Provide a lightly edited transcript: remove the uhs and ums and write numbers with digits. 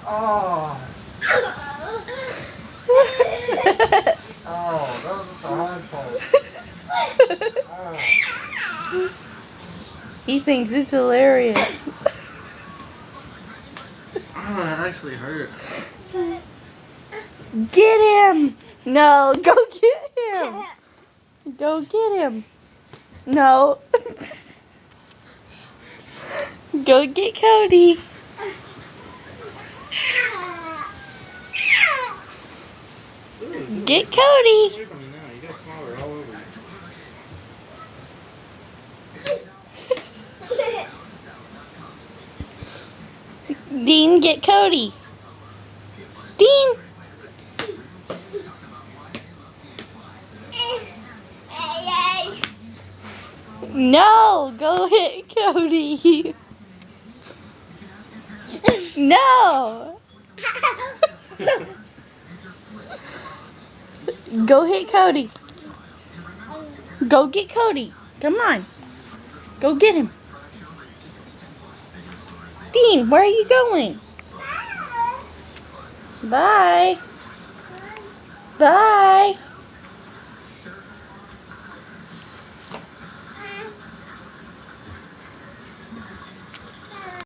Oh. Oh, that was the hard part. Oh. He thinks it's hilarious. Oh, that actually hurt. Get him! No, go get him! Go get him! No. Go get Cody. Get Cody. Away from me now. You got smaller all over you. Dean, get Cody. Dean. No, go hit Cody. No. Go hit Cody. Go get Cody. Come on. Go get him. Dean, where are you going? Bye. Bye.